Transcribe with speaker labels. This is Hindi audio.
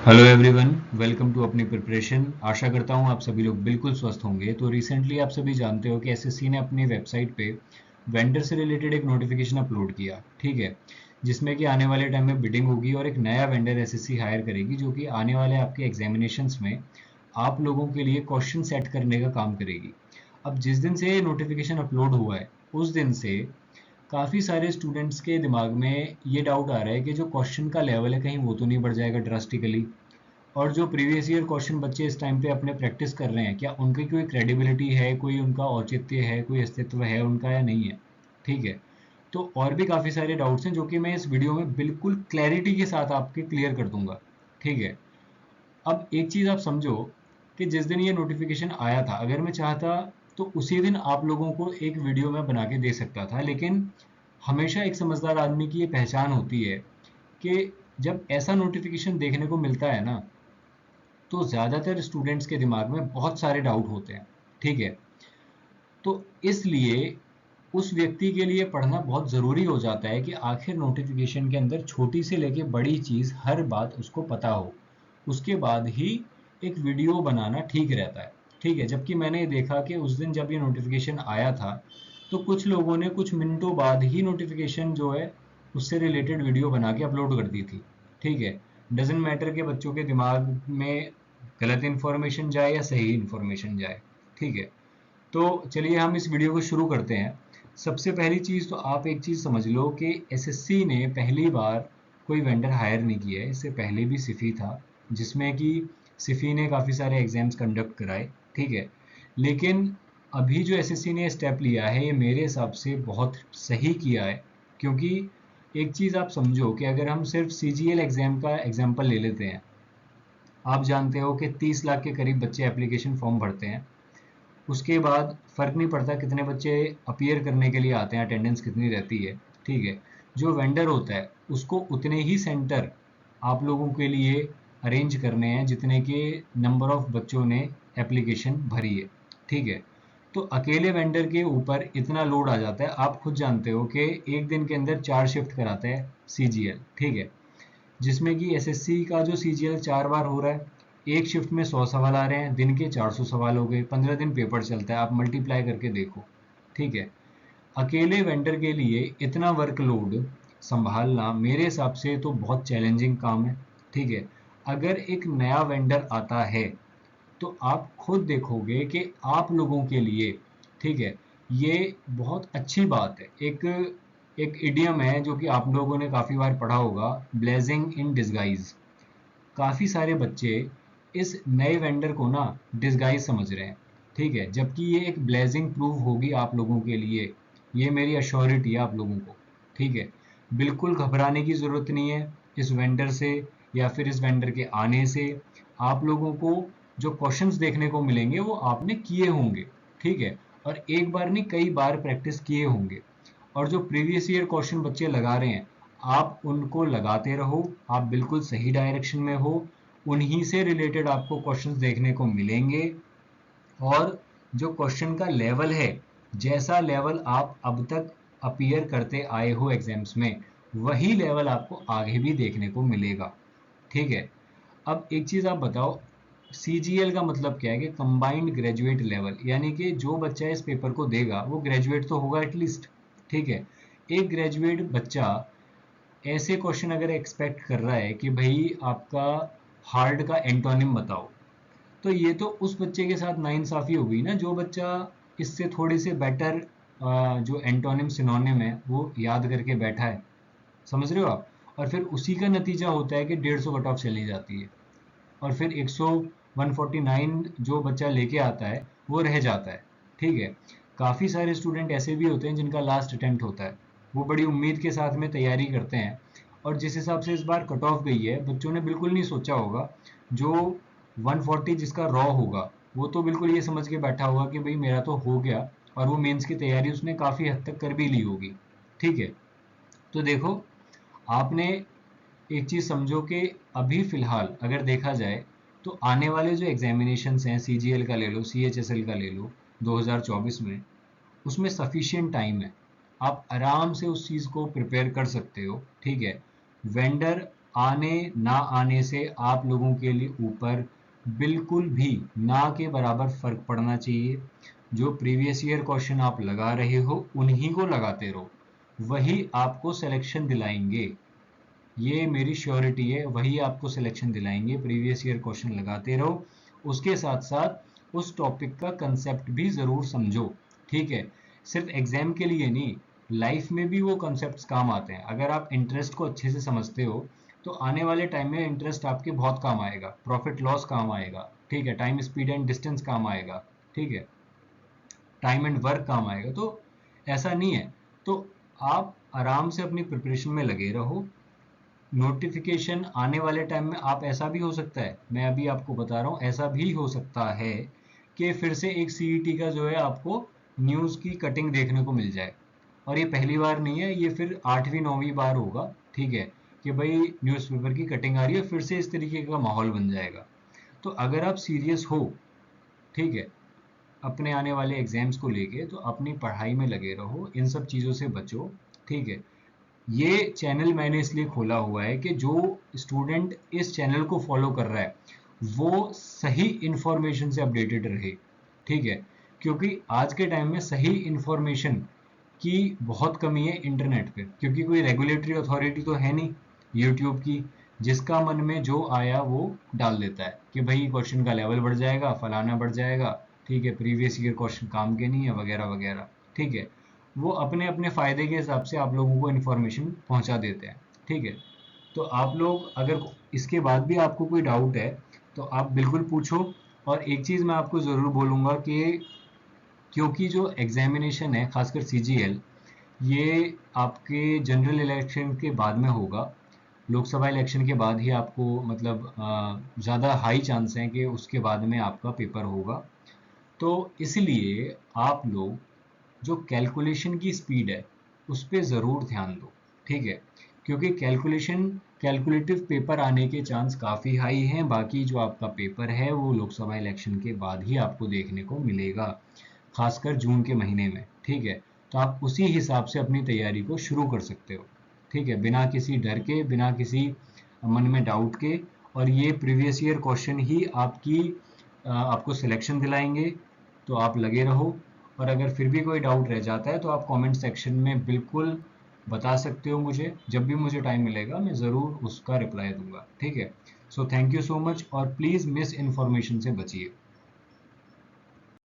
Speaker 1: हेलो एवरीवन, वेलकम टू अपनी प्रिपरेशन। आशा करता हूँ आप सभी लोग बिल्कुल स्वस्थ होंगे। तो रिसेंटली आप सभी जानते हो कि एसएससी ने अपनी वेबसाइट पे वेंडर से रिलेटेड एक नोटिफिकेशन अपलोड किया, ठीक है, जिसमें कि आने वाले टाइम में बिडिंग होगी और एक नया वेंडर एसएससी हायर करेगी जो कि आने वाले आपके एग्जामिनेशंस में आप लोगों के लिए क्वेश्चन सेट करने का काम करेगी। अब जिस दिन से नोटिफिकेशन अपलोड हुआ है उस दिन से काफ़ी सारे स्टूडेंट्स के दिमाग में ये डाउट आ रहा है कि जो क्वेश्चन का लेवल है कहीं वो तो नहीं बढ़ जाएगा ड्रास्टिकली, और जो प्रीवियस ईयर क्वेश्चन बच्चे इस टाइम पे अपने प्रैक्टिस कर रहे हैं क्या उनकी कोई क्रेडिबिलिटी है, कोई उनका औचित्य है, कोई अस्तित्व है उनका या नहीं है। ठीक है, तो और भी काफ़ी सारे डाउट्स हैं जो कि मैं इस वीडियो में बिल्कुल क्लैरिटी के साथ आपके क्लियर कर दूंगा। ठीक है, अब एक चीज़ आप समझो कि जिस दिन ये नोटिफिकेशन आया था अगर मैं चाहता तो उसी दिन आप लोगों को एक वीडियो में बना के दे सकता था, लेकिन हमेशा एक समझदार आदमी की ये पहचान होती है कि जब ऐसा नोटिफिकेशन देखने को मिलता है ना तो ज़्यादातर स्टूडेंट्स के दिमाग में बहुत सारे डाउट होते हैं। ठीक है, तो इसलिए उस व्यक्ति के लिए पढ़ना बहुत ज़रूरी हो जाता है कि आखिर नोटिफिकेशन के अंदर छोटी से लेके बड़ी चीज़ हर बात उसको पता हो, उसके बाद ही एक वीडियो बनाना ठीक रहता है। ठीक है, जबकि मैंने ये देखा कि उस दिन जब ये नोटिफिकेशन आया था तो कुछ लोगों ने कुछ मिनटों बाद ही नोटिफिकेशन जो है उससे रिलेटेड वीडियो बना के अपलोड कर दी थी। ठीक है, डजेंट मैटर के बच्चों के दिमाग में गलत इन्फॉर्मेशन जाए या सही इन्फॉर्मेशन जाए। ठीक है, तो चलिए हम इस वीडियो को शुरू करते हैं। सबसे पहली चीज़ तो आप एक चीज़ समझ लो कि एसएससी ने पहली बार कोई वेंडर हायर नहीं किया है। इससे पहले भी सिफी था जिसमें कि सिफी ने काफ़ी सारे एग्जाम्स कंडक्ट कराए। ठीक है, लेकिन अभी जो एसएससी ने स्टेप लिया है ये मेरे हिसाब से बहुत सही किया है, क्योंकि एक चीज़ आप समझो कि अगर हम सिर्फ सीजीएल एग्ज़ाम का एग्जाम्पल ले लेते हैं, आप जानते हो कि 30 लाख के करीब बच्चे एप्लीकेशन फॉर्म भरते हैं। उसके बाद फ़र्क नहीं पड़ता कितने बच्चे अपीयर करने के लिए आते हैं, अटेंडेंस कितनी रहती है। ठीक है, जो वेंडर होता है उसको उतने ही सेंटर आप लोगों के लिए अरेंज करने हैं जितने के नंबर ऑफ बच्चों ने एप्लीकेशन भरी है। ठीक है, तो अकेले वेंडर के ऊपर इतना लोड आ जाता है। आप खुद जानते हो कि एक दिन के अंदर 4 शिफ्ट कराता है सीजीएल। ठीक है, जिसमें कि एसएससी का जो सीजीएल 4 बार हो रहा है, एक शिफ्ट में 100 सवाल आ रहे हैं, दिन के 400 सवाल हो गए, 15 दिन पेपर चलता है, आप मल्टीप्लाई करके देखो। ठीक है, अकेले वेंडर के लिए इतना वर्कलोड संभालना मेरे हिसाब से तो बहुत चैलेंजिंग काम है। ठीक है, अगर एक नया वेंडर आता है तो आप खुद देखोगे कि आप लोगों के लिए, ठीक है, ये बहुत अच्छी बात है। एक एक इडियम है जो कि आप लोगों ने काफ़ी बार पढ़ा होगा, ब्लेसिंग इन डिसगाइज। काफ़ी सारे बच्चे इस नए वेंडर को ना डिसगाइज समझ रहे हैं। ठीक है, जबकि ये एक ब्लेसिंग प्रूव होगी आप लोगों के लिए। ये मेरी अश्योरिटी है आप लोगों को। ठीक है, बिल्कुल घबराने की ज़रूरत नहीं है इस वेंडर से या फिर इस वेंडर के आने से। आप लोगों को जो क्वेश्चंस देखने को मिलेंगे वो आपने किए होंगे। ठीक है, और एक बार नहीं कई बार प्रैक्टिस किए होंगे। और जो प्रीवियस ईयर क्वेश्चन बच्चे लगा रहे हैं आप उनको लगाते रहो, आप बिल्कुल सही डायरेक्शन में हो, उन्हीं से रिलेटेड आपको क्वेश्चंस देखने को मिलेंगे। और जो क्वेश्चन का लेवल है, जैसा लेवल आप अब तक अपीयर करते आए हो एग्जाम्स में, वही लेवल आपको आगे भी देखने को मिलेगा। ठीक है, अब एक चीज़ आप बताओ, सीजीएल का मतलब क्या है कि कंबाइंड ग्रेजुएट लेवल, यानी कि जो बच्चा इस पेपर को देगा वो ग्रेजुएट तो होगा एटलीस्ट। ठीक है, एक ग्रेजुएट बच्चा ऐसे क्वेश्चन अगर एक्सपेक्ट कर रहा है कि भाई आपका हार्ड का एंटोनिम बताओ, तो ये तो उस बच्चे के साथ नाइंसाफी हो गई ना जो बच्चा इससे थोड़े से बेटर जो एंटोनिम सिनोनिम है वो याद करके बैठा है। समझ रहे हो आप? और फिर उसी का नतीजा होता है कि 150 कट ऑफ चली जाती है और फिर 100 149 जो बच्चा लेके आता है वो रह जाता है। ठीक है, काफ़ी सारे स्टूडेंट ऐसे भी होते हैं जिनका लास्ट अटेम्प्ट होता है, वो बड़ी उम्मीद के साथ में तैयारी करते हैं और जिस हिसाब से इस बार कट ऑफ गई है बच्चों ने बिल्कुल नहीं सोचा होगा। जो 140 जिसका रॉ होगा वो तो बिल्कुल ये समझ के बैठा होगा कि भाई मेरा तो हो गया, और वो मेंस की तैयारी उसने काफ़ी हद तक कर भी ली होगी। ठीक है, तो देखो, आपने एक चीज़ समझो कि अभी फ़िलहाल अगर देखा जाए तो आने वाले जो एग्जामिनेशंस हैं, सीजीएल का ले लो, सीएचएसएल का ले लो 2024 में, उसमें सफिशिएंट टाइम है। आप आराम से उस चीज़ को प्रिपेयर कर सकते हो। ठीक है, वेंडर आने ना आने से आप लोगों के लिए ऊपर बिल्कुल भी ना के बराबर फर्क पड़ना चाहिए। जो प्रीवियस ईयर क्वेश्चन आप लगा रहे हो उन्हीं को लगाते रहो, वही आपको सिलेक्शन दिलाएंगे। ये मेरी श्योरिटी है, वही आपको सिलेक्शन दिलाएंगे। प्रीवियस ईयर क्वेश्चन लगाते रहो, उसके साथ साथ उस टॉपिक का कंसेप्ट भी ज़रूर समझो। ठीक है, सिर्फ एग्जाम के लिए नहीं, लाइफ में भी वो कंसेप्ट काम आते हैं। अगर आप इंटरेस्ट को अच्छे से समझते हो तो आने वाले टाइम में इंटरेस्ट आपके बहुत काम आएगा, प्रॉफिट लॉस काम आएगा। ठीक है, टाइम स्पीड एंड डिस्टेंस काम आएगा। ठीक है, टाइम एंड वर्क काम आएगा। तो ऐसा नहीं है, तो आप आराम से अपनी प्रिपरेशन में लगे रहो। नोटिफिकेशन आने वाले टाइम में आप, ऐसा भी हो सकता है, मैं अभी आपको बता रहा हूँ, ऐसा भी हो सकता है कि फिर से एक सीईटी का जो है आपको न्यूज़ की कटिंग देखने को मिल जाए। और ये पहली बार नहीं है, ये फिर 8वीं 9वीं बार होगा। ठीक है, कि भाई न्यूज़पेपर की कटिंग आ रही है, फिर से इस तरीके का माहौल बन जाएगा। तो अगर आप सीरियस हो, ठीक है, अपने आने वाले एग्जाम्स को लेके, तो अपनी पढ़ाई में लगे रहो, इन सब चीज़ों से बचो। ठीक है, ये चैनल मैंने इसलिए खोला हुआ है कि जो स्टूडेंट इस चैनल को फॉलो कर रहा है वो सही इंफॉर्मेशन से अपडेटेड रहे। ठीक है, क्योंकि आज के टाइम में सही इंफॉर्मेशन की बहुत कमी है इंटरनेट पे, क्योंकि कोई रेगुलेटरी अथॉरिटी तो है नहीं यूट्यूब की। जिसका मन में जो आया वो डाल देता है कि भाई क्वेश्चन का लेवल बढ़ जाएगा, फलाना बढ़ जाएगा। ठीक है, प्रीवियस ईयर क्वेश्चन काम के नहीं है, वगैरह वगैरह। ठीक है, वो अपने अपने फ़ायदे के हिसाब से आप लोगों को इन्फॉर्मेशन पहुंचा देते हैं। ठीक है, तो आप लोग अगर इसके बाद भी आपको कोई डाउट है तो आप बिल्कुल पूछो। और एक चीज़ मैं आपको ज़रूर बोलूँगा कि क्योंकि जो एग्जामिनेशन है खासकर सीजीएल, ये आपके जनरल इलेक्शन के बाद में होगा। लोकसभा इलेक्शन के बाद ही आपको मतलब ज़्यादा हाई चांस है कि उसके बाद में आपका पेपर होगा। तो इसलिए आप लोग जो कैलकुलेशन की स्पीड है उस पर ज़रूर ध्यान दो। ठीक है, क्योंकि कैलकुलेटिव पेपर आने के चांस काफ़ी हाई हैं। बाकी जो आपका पेपर है वो लोकसभा इलेक्शन के बाद ही आपको देखने को मिलेगा, खासकर जून के महीने में। ठीक है, तो आप उसी हिसाब से अपनी तैयारी को शुरू कर सकते हो। ठीक है, बिना किसी डर के, बिना किसी मन में डाउट के। और ये प्रीवियस ईयर क्वेश्चन ही आपको सिलेक्शन दिलाएंगे। तो आप लगे रहो। और अगर फिर भी कोई डाउट रह जाता है तो आप कमेंट सेक्शन में बिल्कुल बता सकते हो मुझे। जब भी मुझे टाइम मिलेगा मैं ज़रूर उसका रिप्लाई दूंगा। ठीक है, so thank you so much, और प्लीज़ मिस इन्फॉर्मेशन से बचिए।